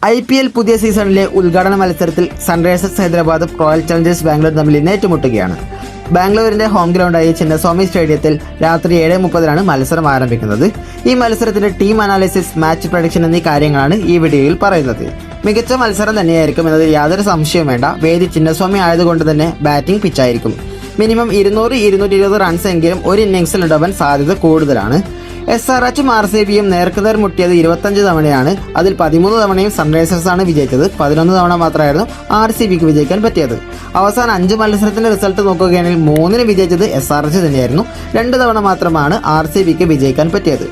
IPL പുതിയ സീസണിലെ ഉദ്ഘാടന മത്സരത്തിൽ സൺറൈസേഴ്സ് ഹൈദരാബാദും റോയൽ ചലഞ്ചേഴ്സ് ബാംഗ്ലൂർ തമ്മിൽ ഇന്ന് ഏറ്റുമുട്ടുകയാണ്. ബാംഗ്ലൂരിന്റെ ഹോം ഗ്രൗണ്ടായ ചിന്നസ്വാമി സ്റ്റേഡിയത്തിൽ രാത്രി 7:30-നാണ് മത്സരം ആരംഭിക്കുന്നത്. ഈ മത്സരത്തിന്റെ ടീം അനാലിസിസ്, മാച്ച് പ്രഡിക്ഷൻ എന്നീ കാര്യങ്ങളാണ് ഈ വീഡിയോയിൽ പറയുന്നത്. മികച്ച മത്സരം തന്നെയായിരിക്കും എന്നതിൽ യാതൊരു സംശയവും വേണ്ട. വേദി ചിന്നസ്വാമി ആയതുകൊണ്ട് തന്നെ ബാറ്റിംഗ് പിച്ചായിരിക്കും. മിനിമം 200-220 റൺസ് എങ്കിലും ഒരു ഇന്നിംഗ്സിൽ ഉണ്ടാവാൻ സാധ്യത കൂടുതലാണ്. SRHും RCBയും നേർക്കുനേർ മുട്ടിയത് 25 തവണയാണ്. അതിൽ 13 തവണയും സൺറൈസേഴ്സാണ് വിജയിച്ചത്. 11 തവണ മാത്രമായിരുന്നു RCBക്ക് വിജയിക്കാൻ പറ്റിയത്. അവസാന 5 മത്സരത്തിന്റെ റിസൾട്ട് നോക്കുകയാണെങ്കിൽ 3 വിജയിച്ചത് SRH തന്നെയായിരുന്നു. 2 തവണ മാത്രമാണ് RCBക്ക് വിജയിക്കാൻ പറ്റിയത്.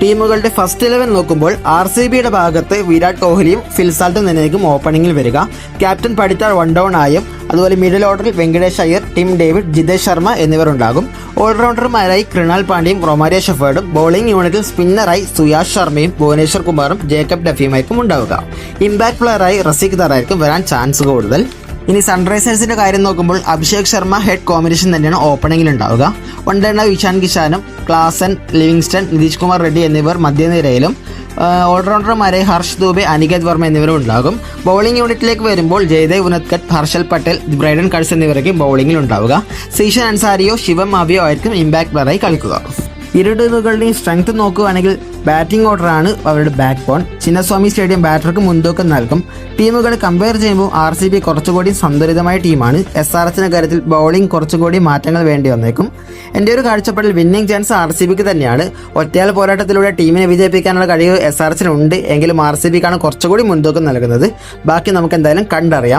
ടീമുകളുടെ ഫസ്റ്റ് 11 നോക്കുമ്പോൾ RCBയുടെ ഭാഗത്ത് വിരാട് കോഹ്ലിയും ഫിൽസാൾട്ടും തന്നെയായിരിക്കും ഓപ്പണിംഗിൽ വരിക. ക്യാപ്റ്റൻ പടിത്താർ വൺ ഡൗൺ ആയും അതുപോലെ മിഡിൽ ഓർഡറിൽ വെങ്കടേഷ് അയ്യർ, ടിം ഡേവിഡ്, ജിതേഷ് ശർമ്മ എന്നിവർ ഉണ്ടാകും. ഓൾറൗണ്ടർമാരായി കൃണാൽ പാണ്ഡ്യയും റൊമാരിയോ ഷെഫേർഡും, ബോളിംഗ് യൂണിറ്റിൽ സ്പിന്നറായി സുയാഷ് ശർമ്മയും ഭുവനേശ്വർ കുമാറും ജേക്കബ് ഡഫിയുമായിരിക്കും ഉണ്ടാവുക. ഇമ്പാക്ട് പ്ലെയറായി റസീഖ് ദാറായിരിക്കും വരാൻ ചാൻസ് കൂടുതൽ. ഇനി സൺറൈസേഴ്സിന്റെ കാര്യം നോക്കുമ്പോൾ അഭിഷേക് ശർമ്മ ഹെഡ് കോമ്പിനേഷൻ തന്നെയാണ് ഓപ്പണിംഗിൽ ഉണ്ടാവുക. വൺഡേണ ഇഷാൻ കിഷാനും ക്ലാസൻ, ലിവിങ്സ്റ്റൺ, നിതീഷ് കുമാർ റെഡ്ഡി എന്നിവർ മധ്യനിരയിലും ഓൾറൗണ്ടർമാരെ ഹർഷ് ദൂബെ, അനികേത് വർമ്മ എന്നിവരും ഉണ്ടാകും. ബൗളിംഗ് യൂണിറ്റിലേക്ക് വരുമ്പോൾ ജയദേവ് ഉനദ്കട്ട്, ഹർഷൽ പട്ടേൽ, ബ്രൈഡൻ കഴ്സ് എന്നിവരൊക്കെ ബൗളിംഗിൽ ഉണ്ടാവുക. സീഷൻ അൻസാരിയോ ശിവം മാവിയോ ആയിരിക്കും ഇമ്പാക്ട് പ്ലെയറായി കളിക്കുക. ഇരു ടീമുകളുടെയും സ്ട്രെങ്ത് നോക്കുകയാണെങ്കിൽ ബാറ്റിംഗ് ഓർഡറാണ് അവരുടെ ബാക്ക് ബോൺ. ചിന്നസ്വാമി സ്റ്റേഡിയം ബാറ്റർക്ക് മുൻതൂക്കം നൽകും. ടീമുകളെ കമ്പയർ ചെയ്യുമ്പോൾ RCB കുറച്ചുകൂടി സന്തുലിതമായ ടീമാണ്. SRHന്റെ കാര്യത്തിൽ ബൗളിംഗ് കുറച്ചുകൂടി മാറ്റങ്ങൾ വേണ്ടി വന്നേക്കും. എൻ്റെ ഒരു കാഴ്ചപ്പാടിൽ വിന്നിംഗ് ചാൻസ് RCBക്ക് തന്നെയാണ്. ഒറ്റയാൾ പോരാട്ടത്തിലൂടെ ടീമിനെ വിജയിപ്പിക്കാനുള്ള കഴിവ് SRHനുണ്ട്. എങ്കിലും RCBക്കാണ് കുറച്ചുകൂടി മുൻതൂക്കം നൽകുന്നത്. ബാക്കി നമുക്ക് എന്തായാലും കണ്ടറിയാം.